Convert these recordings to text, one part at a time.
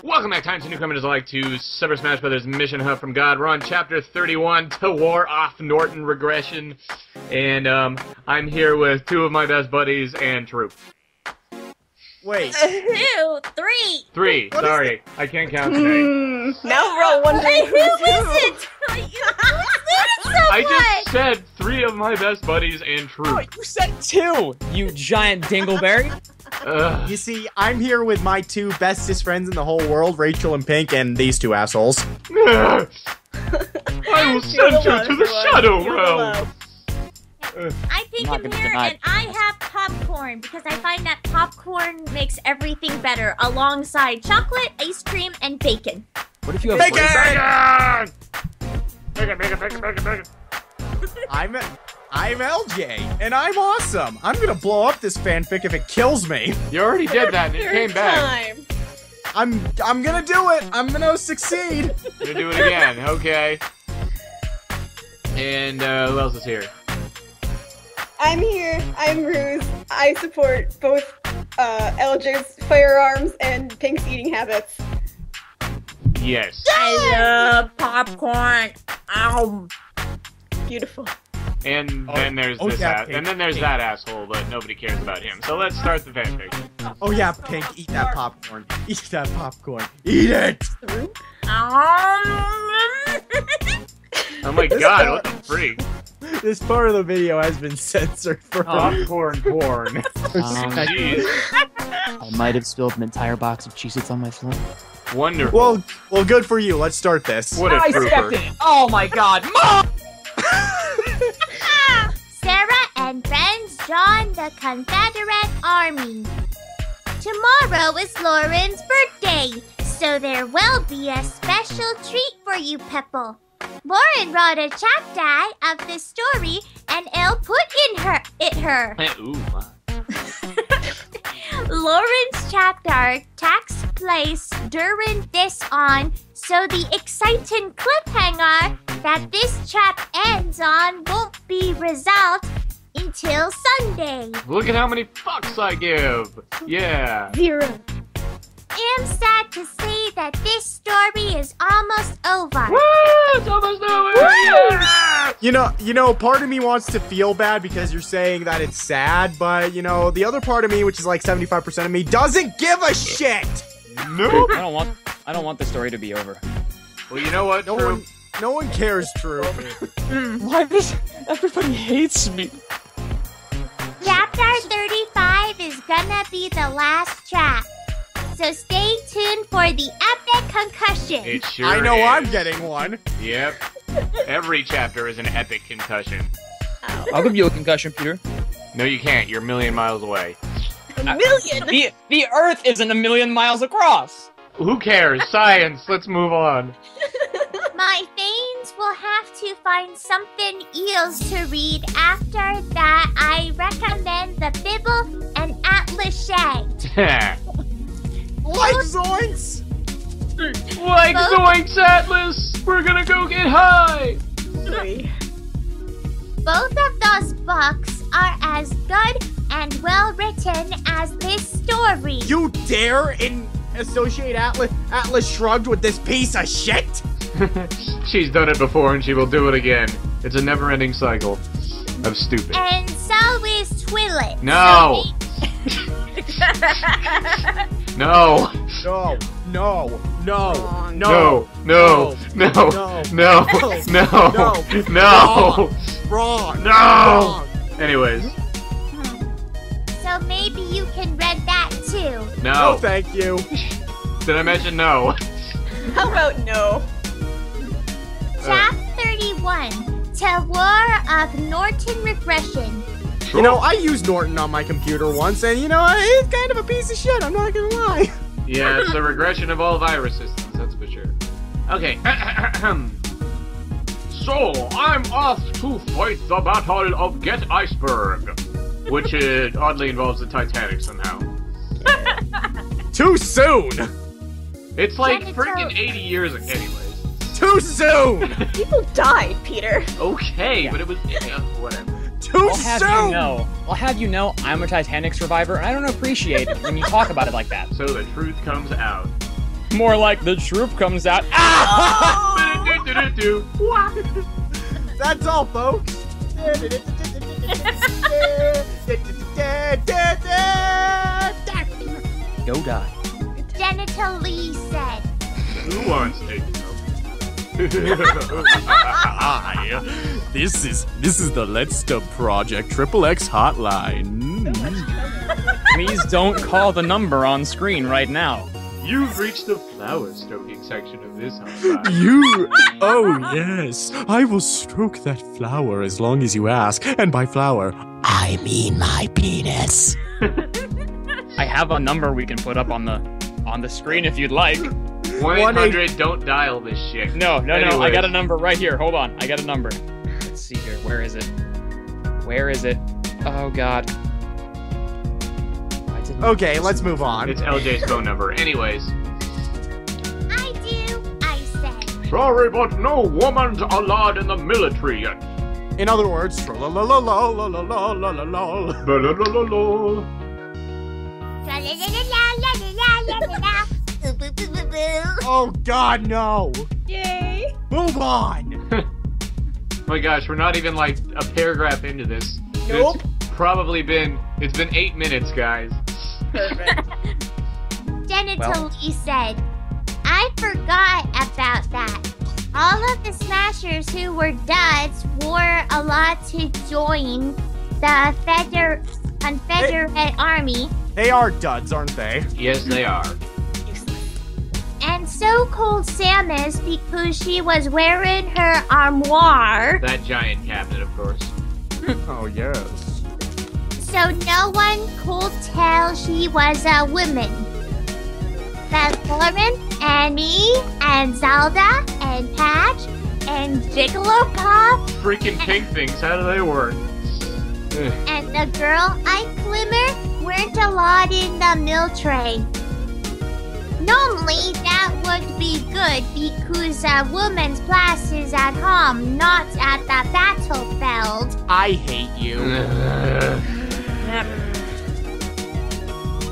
Welcome back, time to newcomers like to Super Smash Bros. Mishonh from God. We're on Chapter 31, To War Off Norton Regression. And, I'm here with two of my best buddies and Troop. Wait. Two, three. Three, sorry. I can't count tonight. Now we're all wondering who is it? I just said three of my best buddies and Troop. Oh, you said two, you giant dingleberry. You see, I'm here with my two bestest friends in the whole world, Rachel and Pink, and these two assholes. I will send you to the Shadow Realm. I think I'm here and I have popcorn because I find that popcorn makes everything better alongside chocolate, ice cream, and bacon. What if you have Bacon! Bacon! I'm LJ, and I'm awesome. I'm gonna blow up this fanfic if it kills me. You already did that and it came back. I'm gonna do it. I'm gonna succeed. You're gonna do it again, okay. And, who else is here? I'm here. I'm Rhuze. I support both LJ's firearms and Pink's eating habits. Yes. I love popcorn. Ow. Beautiful. And then there's this and then there's that asshole, but nobody cares about him. So let's start the fanfic. Oh yeah, Pink, eat that popcorn. Eat that popcorn. Eat it! Oh my god, what the freak? This part of the video has been censored for popcorn porn. Jeez. I might have spilled an entire box of Cheez-Its on my floor. Wonderful. Well, good for you. Let's start this. What a I trooper. stepped in. Oh my god, Mom! Sarah and friends join the Confederate Army. Tomorrow is Lauren's birthday, so there will be a special treat for you, Pepple. Lauren wrote a chapter of the story, and I'll put in her. Ooh, my. Lauren's chapter takes place during this on, so the exciting cliffhanger that this chap ends on won't be resolved until Sunday. Look at how many fucks I give. Yeah. 0. I'm sad to say that this story is almost over. Woo! It's almost over. Yeah! You know, part of me wants to feel bad because you're saying that it's sad, but you know, the other part of me, which is like 75% of me, doesn't give a shit. Nope. I don't want the story to be over. Well, you know what, Troop? No one cares, True. Why does everybody hates me? Chapter 35 is gonna be the last chap. So stay tuned for the epic concussion. It sure I know is. I'm getting one. Yep. Every chapter is an epic concussion. I'll give you a concussion, Peter. No, you can't. You're a million miles away. A million? The Earth isn't a million miles across. Who cares? Science. Let's move on. My veins will have to find something else to read. After that, I recommend the Bibble and Atlas Shag. Like Zoinks! Like Zoinks Atlas! We're gonna go get high! 3. Both of those books are as good and well written as this story. You dare associate Atlas Shrugged with this piece of shit? She's done it before and she will do it again. It's a never-ending cycle of stupid. And so is Twillet. No! No! No, no, no, Wrong. no, No! No! No! No! No! No! Wrong. No! Wrong. Anyways. So maybe you can read that too. No, No! thank you. Did I mention no? How about no? Chapter 31, To War of Norton Regression. You know, I used Norton on my computer once, and you know, it's kind of a piece of shit, I'm not gonna lie. Yeah, it's a regression of all virus systems, that's for sure. Okay. So, I'm off to fight the Battle of Get Iceberg. Which oddly involves the Titanic somehow. Too soon! It's like Janitor. freaking 80 years ago. Anyways. Too soon! People died, Peter. Okay, but it was... Yeah, whatever. Too I'll have you know, I'm a Titanic survivor, and I don't appreciate it when you talk about it like that. So the truth comes out. more like the troop comes out. That's all, folks. Go die. Genital Lee said. Who wants to? This is the Let's Stop Project XXX hotline. Please don't call the number on screen right now. You've reached the flower stroking section of this hotline. You? Oh, yes. I will stroke that flower as long as you ask. And by flower, I mean my penis. I have a number we can put up on the screen if you'd like. 1-800, don't dial this shit. No. I Anyways. got a number right here. Hold on. I got a number. Let's see here. Where is it? Where is it? Oh, God. Okay, let's move on. It's LJ's phone number. Anyways. I do, I said. Sorry, but no woman's allowed in the military yet. In other words, tra-la-la-la-la-la-la-la-la-la. Ba-la-la-la-la. Tra-la-la-la-la-la-la-la-la. Oh, God, no. Yay! Move on. My gosh, we're not even like a paragraph into this. Nope. It's been 8 minutes, guys. Perfect. Genital Lee said, I forgot about that. All of the Smashers who were duds were allowed to join the Confederate Army. They are duds, aren't they? Yes, they are. And so called Samus because she was wearing her armoire. That giant cabinet, of course. Oh, yes. So no one could tell she was a woman. That Lauren and me and Zelda and Patch and Jigglypuff Freaking pink things, how do they work? Ugh. and the girl I Glimmer weren't allowed in the military. Normally that would be good because a woman's place is at home, not at the battlefield. I hate you.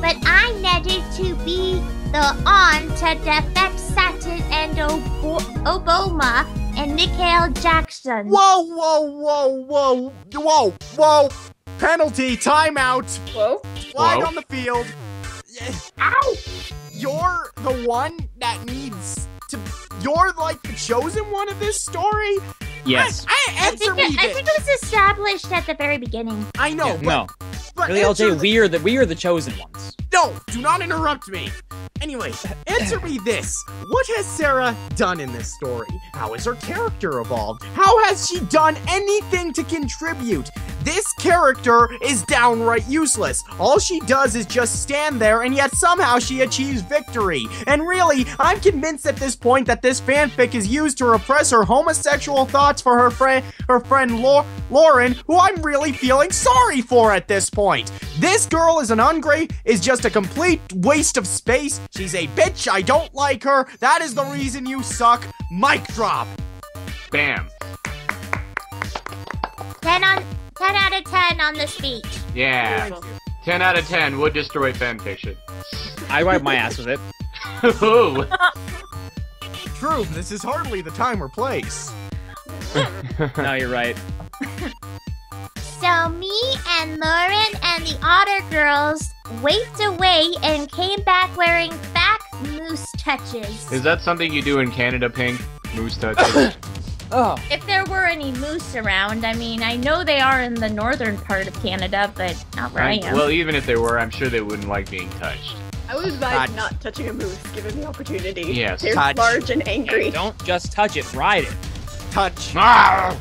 But I needed to be the on to defect Saturn and Obama and Mikhail Jackson. Whoa. Penalty, timeout. Whoa. Flag Whoa. on the field. Ow! You're the one that needs to... You're like the chosen one of this story? Yes. Answer me I this. think it was established at the very beginning. I know, Yeah, but... no. but Really, answer LJ, we are the chosen ones. No, do not interrupt me. Anyway, answer me this. What has Sarah done in this story? How has her character evolved? How has she done anything to contribute? This character is downright useless. All she does is just stand there, and yet somehow she achieves victory. And really, I'm convinced at this point that this fanfic is used to repress her homosexual thoughts for her friend Lauren, who I'm really feeling sorry for at this point. This girl is is just a complete waste of space. She's a bitch. I don't like her. That is the reason you suck. Mic drop. Bam. 10 out of 10 on the speech. Yeah. 10 out of 10 would destroy fanfiction. I wipe my ass with it. Ooh. True, this is hardly the time or place. No, you're right. So me and Lauren and the Otter girls waved away and came back wearing back moose touches. Is that something you do in Canada, Pink? Moose touches? Oh. If there were any moose around, I mean, I know they are in the northern part of Canada, but not where I am. Well, even if they were, I'm sure they wouldn't like being touched. I would advise not touching a moose given the opportunity. Yes. They're Touch. large and angry. Don't just touch it, ride it. Touch. Ah!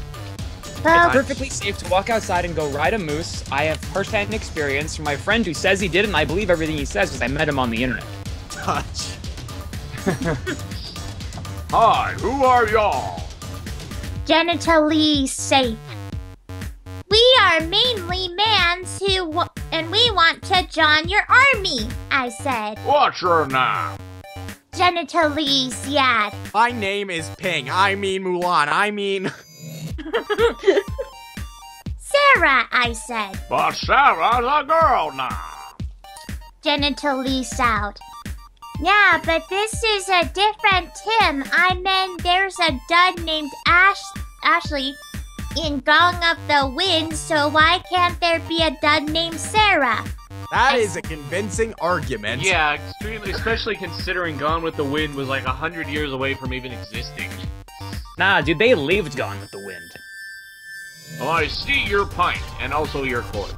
Well, It's perfectly safe to walk outside and go ride a moose. I have first-hand experience from my friend who says he did it, and I believe everything he says because I met him on the internet. Touch. Hi, who are y'all? genitally safe. We are mainly mans and we want to join your army, I said. What's your name? Genitally sad. My name is Ping. I mean Mulan. I mean... Sarah, I said. But Sarah's a girl now. Genitally sound. Yeah, but this is a different Tim. I meant there's a dud named Ashley in Gong of the Wind, so why can't there be a dud named Sarah? That is a convincing argument. Yeah, extremely, especially considering Gone with the Wind was like 100 years away from even existing. Nah, dude, they lived Gone with the Wind. Oh, I see your point, and also your court.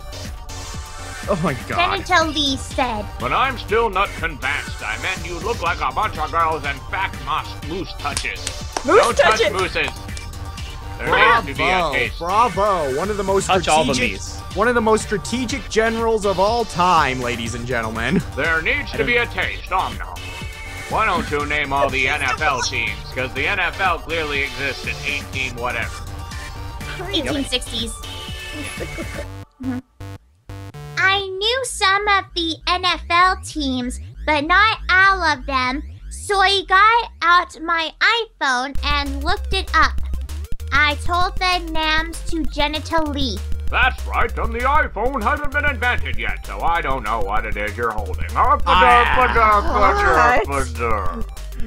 Oh my god. Senator Lee said. But I'm still not convinced. I meant you look like a bunch of girls and fat moose touches. Don't touch mooses. There needs to be a taste. Bravo! One of the most Touch all the strategic, meats. one of the most strategic generals of all time, ladies and gentlemen. There needs to be a taste, no. Why don't you name all the NFL teams? Because the NFL clearly exists in 18 whatever. 1860s. I knew some of the NFL teams, but not all of them, so I got out my iPhone and looked it up. I told the names to Senator Lee. That's right, and the iPhone hasn't been invented yet, so I don't know what it is you're holding.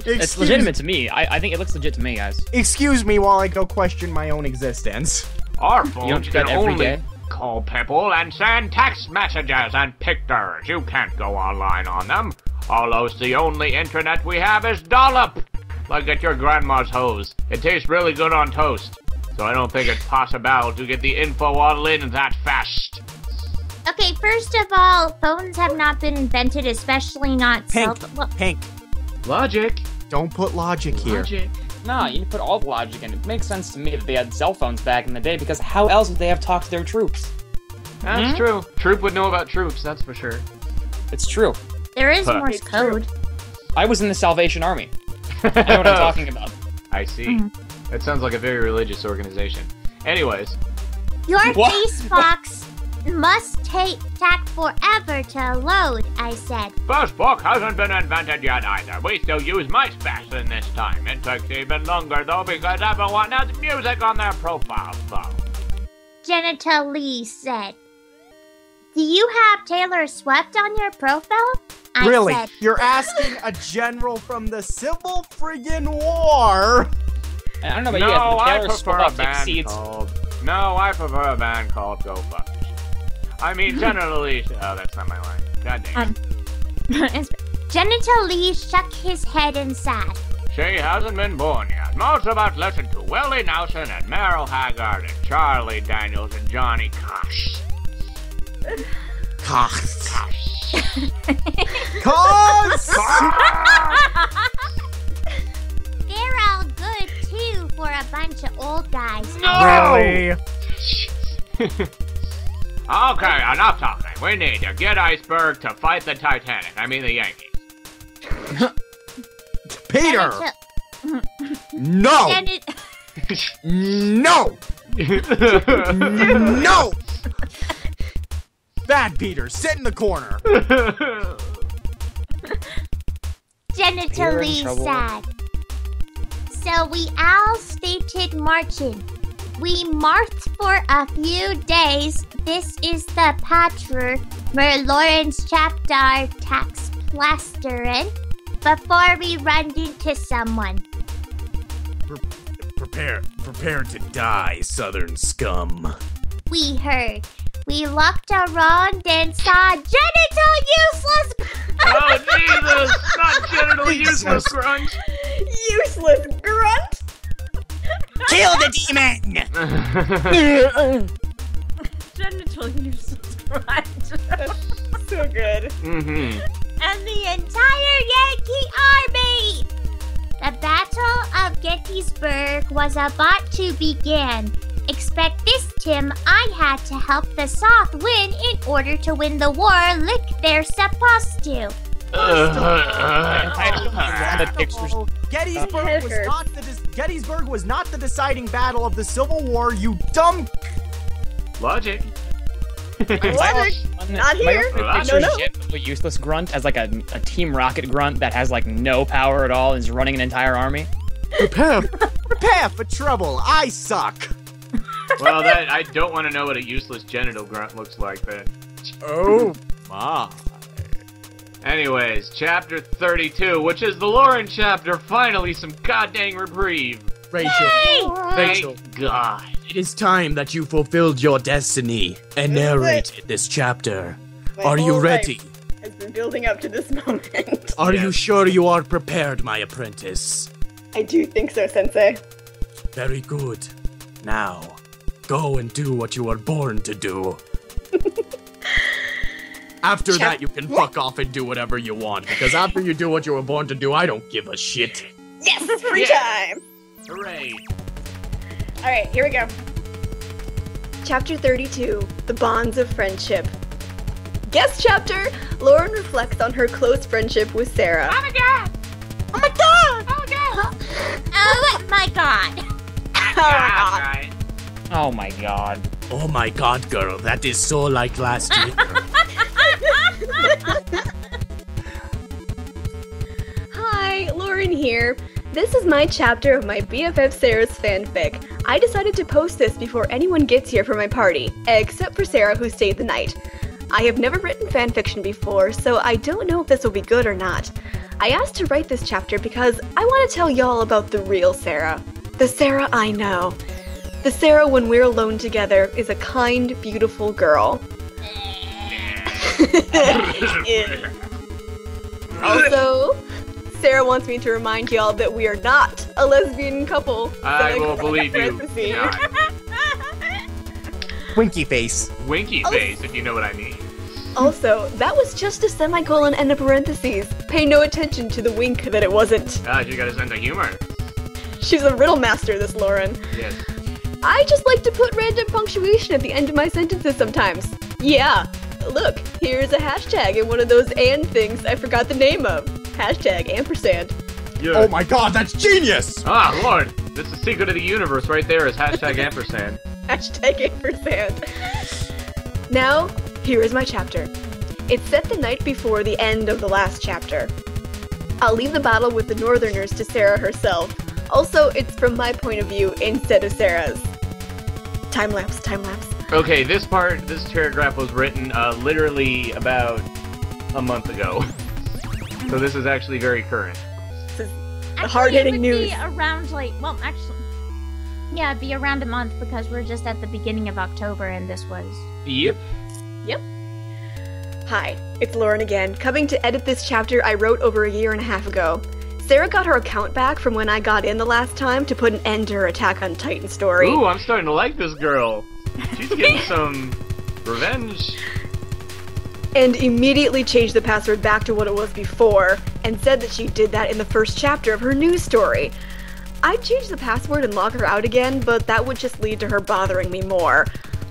It's legitimate to me. I think it looks legit to me, guys. Excuse me while I go question my own existence. Our You don't phones do can that every only day? call people and send text messages and pictures. You can't go online on them. Almost the only internet we have is dollop. Like at your grandma's hose. It tastes really good on toast. So I don't think it's possible to get the info all in that fast. Okay, first of all, phones have not been invented, especially not Pink, Pink, Logic. don't put logic here. Logic. Nah, you need to put all the logic in. It makes sense to me that they had cell phones back in the day, because how else would they have talked to their troops? That's true. Troop would know about troops, that's for sure. It's true. There is Huh. Morse code. I was in the Salvation Army. I know what I'm talking about. I see. That sounds like a very religious organization. Anyways. Your What? face box must take forever to load, I said. Facebook hasn't been invented yet either. We still use MySpace in this time. It takes even longer though because everyone has music on their profile phone. Senator Lee said. Do you have Taylor Swift on your profile? I Really? said. You're asking a general from the Civil friggin' War? I don't know about No, you guys, but I Taylor prefer a Swift band exceeds. called... No, I prefer a band called Go Fuck. I mean, generally... Oh, that's not my line. God dang it. Senator Lee shook his head and sighed. She hasn't been born yet. Most of us listen to Willie Nelson and Merle Haggard and Charlie Daniels and Johnny Cash. Cox. They're all good, too, for a bunch of old guys. Really? Okay, enough talking. We need to get Iceberg to fight the Titanic. I mean the Yankees. Peter! Senator- No! Senator- No! No! Bad Peter, sit in the corner. Senator You're in Lee trouble. said. So we all started marching. We marched for a few days. This is the picture where Lawrence chapter tax plastering before we run into someone. Prepare to die, Southern scum. We heard. We looked around and saw genital useless. Oh, Jesus! Not genital useless grunt! Useless grunt. Kill the demon! Genital useless grunt. So good. Mm-hmm. And the entire Yankee army. The Battle of Gettysburg was about to begin. Expect this, Tim. I had to help the South win in order to win the war like they're supposed to. The pictures. Gettysburg was not the deciding battle of the Civil War, you dumb... Logic. Logic. Not here. Picture No. a useless grunt as like a Team Rocket grunt that has like no power at all and is running an entire army. Prepare for trouble, I suck! Well, that I don't want to know what a useless genital grunt looks like then. Oh my. Anyways, chapter 32, which is the Lauren chapter, finally some goddamn reprieve. Rachel, Thank God. it is time that you fulfilled your destiny and narrated this chapter. My Are you whole ready? life has been building up to this moment. Are you Yes. sure you are prepared, my apprentice? I do think so, Sensei. Very good. Now, go and do what you were born to do. After that, you can fuck off and do whatever you want, because after you do what you were born to do, I don't give a shit. Yes, free Yeah. time. Hooray. All right, here we go. Chapter 32, The Bonds of Friendship. Guest chapter, Lauren reflects on her close friendship with Sarah. Oh my god! Oh my god! Oh my god! Oh my god! Right. Oh my god. Oh my god, girl, that is so like last year. Hi, Lauren here. This is my chapter of my BFF Sarah's fanfic. I decided to post this before anyone gets here for my party, except for Sarah who stayed the night. I have never written fanfiction before, so I don't know if this will be good or not. I asked to write this chapter because I want to tell y'all about the real Sarah. The Sarah I know. The Sarah when we're alone together is a kind, beautiful girl. Also, Sarah wants me to remind y'all that we are not a lesbian couple. I So will go believe you. parentheses. Not. Winky face. Winky face, if you know what I mean. Also, that was just a semicolon and a parentheses. Pay no attention to the wink that it wasn't. Ah, you got a sense of humor. She's a riddle master, this Lauren. Yes. I just like to put random punctuation at the end of my sentences sometimes. Yeah, look, here's a hashtag and one of those and things I forgot the name of. Hashtag ampersand. Yeah. Oh my god, that's genius! Ah, Lord. That's the secret of the universe right there is hashtag ampersand. Hashtag ampersand. Now, here is my chapter. It's set the night before the end of the last chapter. I'll leave the battle with the Northerners to Sarah herself. Also, it's from my point of view instead of Sarah's. Time lapse, time lapse. Okay, this paragraph was written literally about a month ago. So this is actually very current. This is Actually, hard-hitting it would news. be around yeah, it'd be around a month because we're just at the beginning of October and this was... Yep. Hi, it's Lauren again, coming to edit this chapter I wrote over a year and a half ago. Sarah got her account back from when I got in the last time to put an end to her Attack on Titan story. Ooh, I'm starting to like this girl. She's getting some revenge. And immediately changed the password back to what it was before, and said that she did that in the first chapter of her news story. I'd change the password and log her out again, but that would just lead to her bothering me more.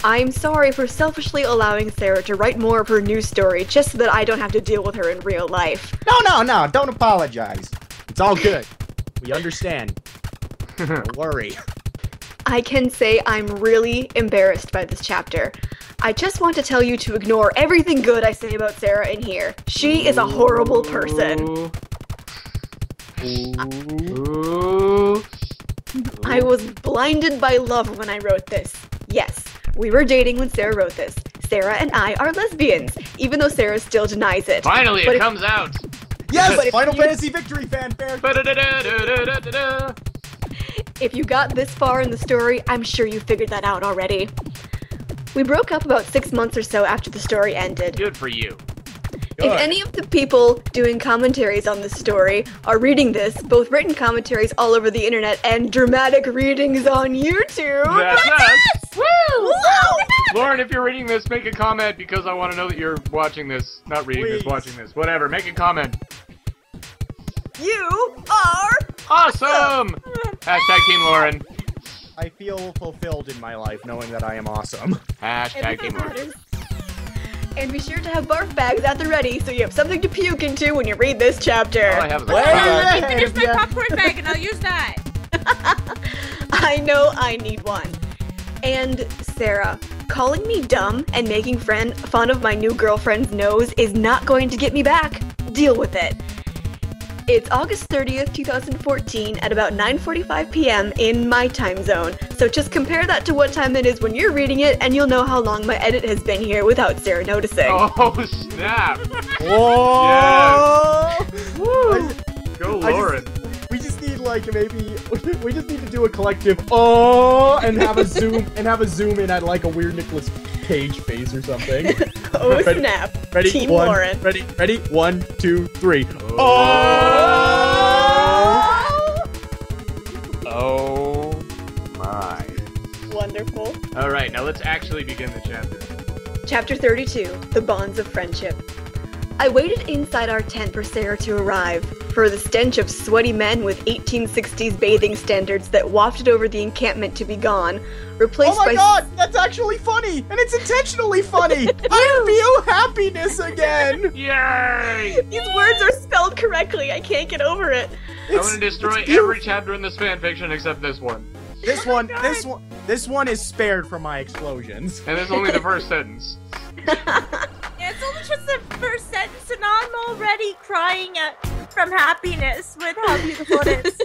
I'm sorry for selfishly allowing Sarah to write more of her news story just so that I don't have to deal with her in real life. No, don't apologize. It's all good. We understand. Don't worry. I can say I'm really embarrassed by this chapter. I just want to tell you to ignore everything good I say about Sarah in here. She is a horrible person. Ooh. I was blinded by love when I wrote this. Yes, we were dating when Sarah wrote this. Sarah and I are lesbians, even though Sarah still denies it. Finally, But it if- comes out. Yes, But if Final you- Fantasy Victory fanfare! Ba-da-da-da-da-da-da-da. If you got this far in the story, I'm sure you figured that out already. We broke up about 6 months or so after the story ended. Good for you. If any of the people doing commentaries on this story are reading this, both written commentaries all over the internet and dramatic readings on YouTube. That's us. Woo! Lauren, if you're reading this, make a comment because I want to know that you're watching this. Not reading this, Please. watching this. Whatever, make a comment. You are Awesome! Hashtag Team Lauren. I feel fulfilled in my life knowing that I am awesome. Hashtag Team Lauren. And be sure to have barf bags at the ready so you have something to puke into when you read this chapter. All I have is a Wait. Let me finish my popcorn bag and I'll use that. I know I need one. And Sarah, calling me dumb and making fun of my new girlfriend's nose is not going to get me back. Deal with it. It's August 30th, 2014 at about 9:45 p.m. in my time zone. So just compare that to what time it is when you're reading it, and you'll know how long my edit has been here without Sarah noticing. Oh, snap. Whoa! Yes. Woo. Go, Lauren. We just need we just need to do a collective oh and have a zoom in at like a weird Nicolas Cage face or something. Oh ready, snap. Ready? Team One, Lauren. Ready? 1, 2, 3. Oh my. Wonderful. Alright, now let's actually begin the chapter. Chapter 32, The Bonds of Friendship. I waited inside our tent for Sarah to arrive, for the stench of sweaty men with 1860s bathing standards that wafted over the encampment to be gone, replaced by— Oh my god, that's actually funny, and it's intentionally funny! I feel happiness again! Yay! These words are spelled correctly, I can't get over it. I want to destroy every chapter in this fanfiction except this one. This one is spared from my explosions. And it's only the first sentence. Yeah, it's only just the first sentence, and I'm already crying from happiness with how beautiful it is.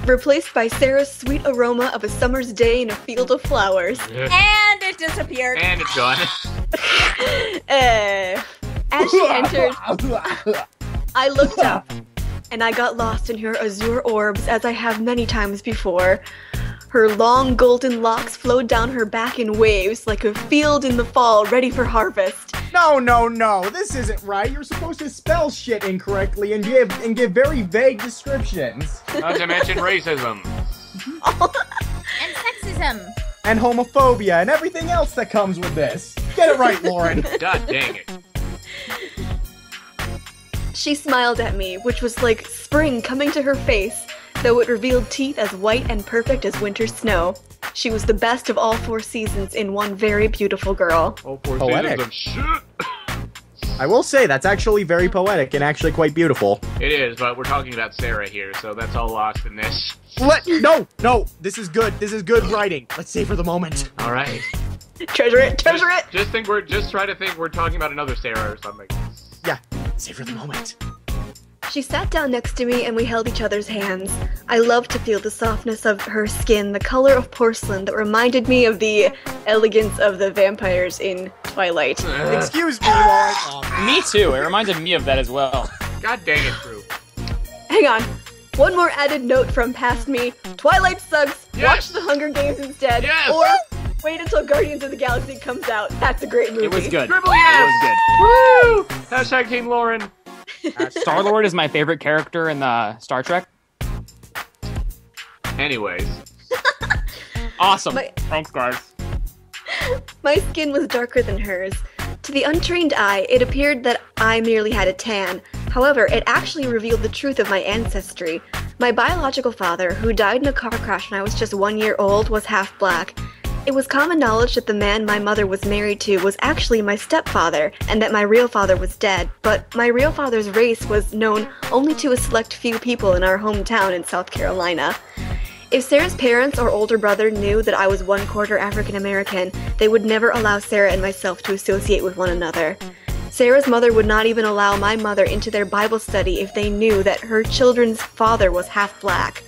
Replaced by Sarah's sweet aroma of a summer's day in a field of flowers. And it disappeared. And it's gone. As she entered, I looked up, and I got lost in her azure orbs as I have many times before. Her long golden locks flowed down her back in waves like a field in the fall ready for harvest. No, this isn't right. You're supposed to spell shit incorrectly and give very vague descriptions. Not to mention racism. And sexism. And homophobia and everything else that comes with this. Get it right, Lauren. God dang it. She smiled at me, which was like spring coming to her face, though it revealed teeth as white and perfect as winter snow. She was the best of all 4 seasons in one very beautiful girl. All 4 Poetic. seasons of shit. I will say, that's actually very poetic and actually quite beautiful. It is, but we're talking about Sarah here, so that's all lost in this. No, this is good. This is good writing. Let's savor the moment. Alright. Treasure it! Just try to think we're talking about another Sarah or something. Yeah, savor the moment. She sat down next to me and we held each other's hands. I loved to feel the softness of her skin, the color of porcelain that reminded me of the elegance of the vampires in Twilight. Excuse me while I talk. Me too. It reminded me of that as well. God dang it, Drew. Hang on. One more added note from past me. Twilight sucks. Yes. Watch The Hunger Games instead. Yes. Or wait until Guardians of the Galaxy comes out. That's a great movie. It was good. Triple It yes! was good. Woo! Hashtag Team Lauren. Star-Lord is my favorite character in the Star Trek. Anyways. Awesome. My- Thanks, guys. My skin was darker than hers. To the untrained eye, it appeared that I merely had a tan. However, it actually revealed the truth of my ancestry. My biological father, who died in a car crash when I was just 1 year old, was half black. It was common knowledge that the man my mother was married to was actually my stepfather, and that my real father was dead, but my real father's race was known only to a select few people in our hometown in South Carolina. If Sarah's parents or older brother knew that I was 1/4 African American, they would never allow Sarah and myself to associate with one another. Sarah's mother would not even allow my mother into their Bible study if they knew that her children's father was half black.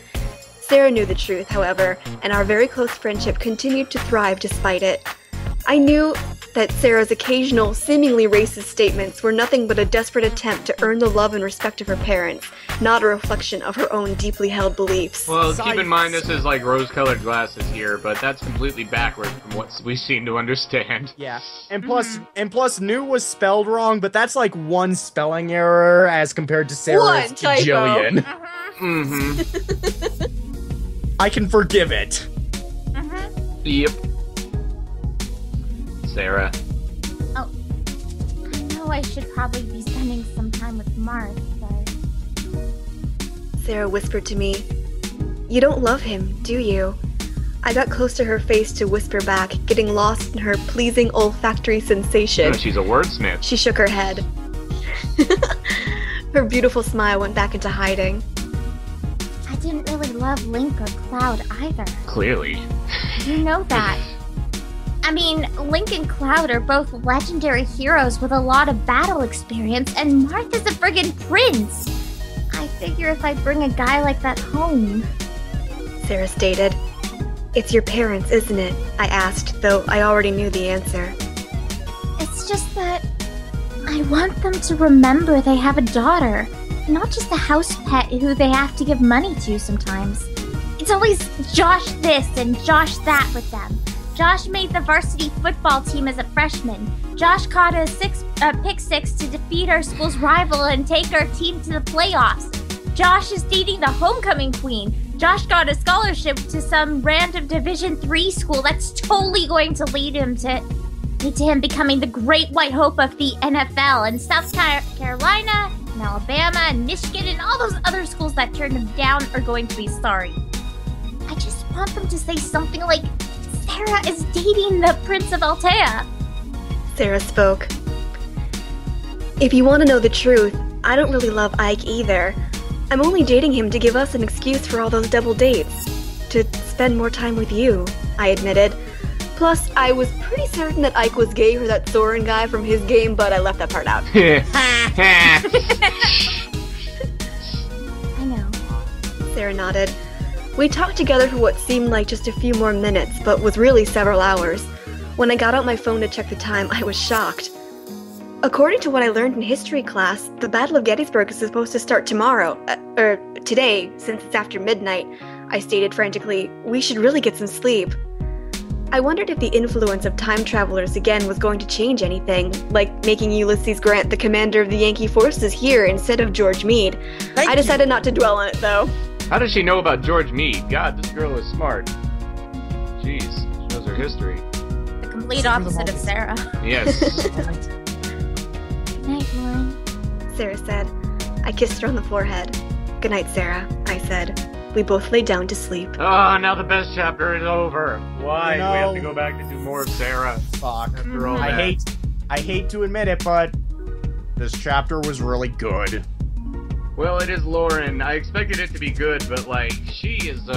Sarah knew the truth, however, and our very close friendship continued to thrive despite it. I knew that Sarah's occasional, seemingly racist statements were nothing but a desperate attempt to earn the love and respect of her parents, not a reflection of her own deeply held beliefs. Well, keep in mind this is like rose-colored glasses here, but that's completely backward from what we seem to understand. Yeah, and plus, new was spelled wrong, but that's like one spelling error as compared to Sarah's One typo. bajillion. Mm-hmm. I can forgive it. Yep. Sarah. Oh, I know I should probably be spending some time with Marth, but... Sarah whispered to me, "You don't love him, do you?" I got close to her face to whisper back, getting lost in her pleasing olfactory sensation. She's a wordsmith. She shook her head. Her beautiful smile went back into hiding. I didn't really love Link or Cloud either. Clearly. You know that. I mean, Link and Cloud are both legendary heroes with a lot of battle experience, and Martha's a friggin' prince. I figure if I bring a guy like that home... Sarah stated. It's your parents, isn't it? I asked, though I already knew the answer. It's just that I want them to remember they have a daughter, not just a house pet who they have to give money to sometimes. It's always Josh this and Josh that with them. Josh made the varsity football team as a freshman. Josh caught a pick six to defeat our school's rival and take our team to the playoffs. Josh is dating the homecoming queen. Josh got a scholarship to some random Division III school that's totally going to lead to him becoming the great white hope of the NFL. And South Carolina, and Alabama, and Michigan, and all those other schools that turned him down are going to be sorry. I just want them to say something like, Sarah is dating the Prince of Altea. Sarah spoke. If you want to know the truth, I don't really love Ike either. I'm only dating him to give us an excuse for all those double dates. To spend more time with you, I admitted. Plus, I was pretty certain that Ike was gay for that Soren guy from his game, but I left that part out. I know. Sarah nodded. We talked together for what seemed like just a few more minutes, but was really several hours. When I got out my phone to check the time, I was shocked. According to what I learned in history class, the Battle of Gettysburg is supposed to start tomorrow, or today, since it's after midnight. I stated frantically, we should really get some sleep. I wondered if the influence of time travelers again was going to change anything, like making Ulysses Grant the commander of the Yankee forces here instead of George Meade. I decided not to dwell on it, though. How does she know about George Meade? God, this girl is smart. Jeez, she knows her history. The complete opposite of Sarah. Yes. Good night, Lauren. Sarah said. I kissed her on the forehead. Good night, Sarah, I said. We both lay down to sleep. Oh, now the best chapter is over. Why? You know, we have to go back to do more of Sarah. Fuck. After all I that. hate to admit it, but this chapter was really good. Well, it is Lauren. I expected it to be good, but like, she is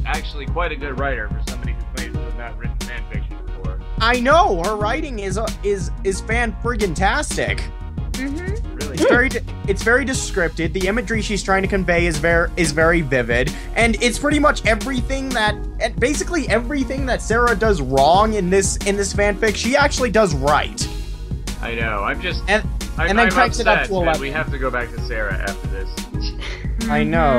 actually quite a good writer for somebody who claims to have not written fanfiction before. I know her writing is fan friggin' tastic. Mm-hmm. Really? It's very descriptive. The imagery she's trying to convey is very vivid, and it's pretty much basically everything that Sarah does wrong in this fanfic, she actually does right. I know. I'm then cranks it up to 11. We have to go back to Sarah after this. I know.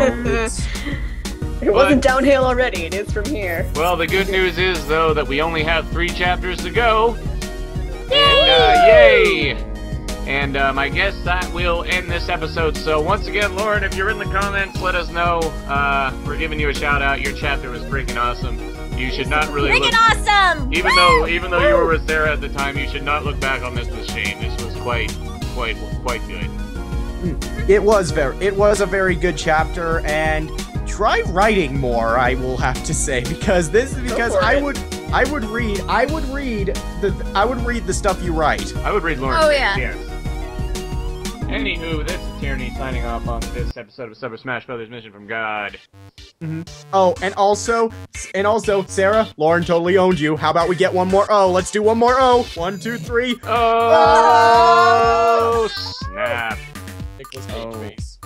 It wasn't downhill already, it is from here. Well, the good news is, though, that we only have 3 chapters to go. And, yay! And I guess that will end this episode. So once again, Lauren, if you're in the comments, let us know. We're giving you a shout out. Your chapter was freaking awesome. You should not really Freaking awesome! Even though you were with Sarah at the time, you should not look back on this with shame. This was quite good. It was a very good chapter, and try writing more, I will have to say, because I would read the stuff you write. I would read Lauren. Oh, yeah. Yes. Anywho, this is Tierney signing off on this episode of Super Smash Bros. Mission from God. Mm-hmm. Oh, and also, Sarah, Lauren totally owned you. How about we get one more O? Let's do one more O. 1, 2, 3. Oh, snap. Nicholas Cage face.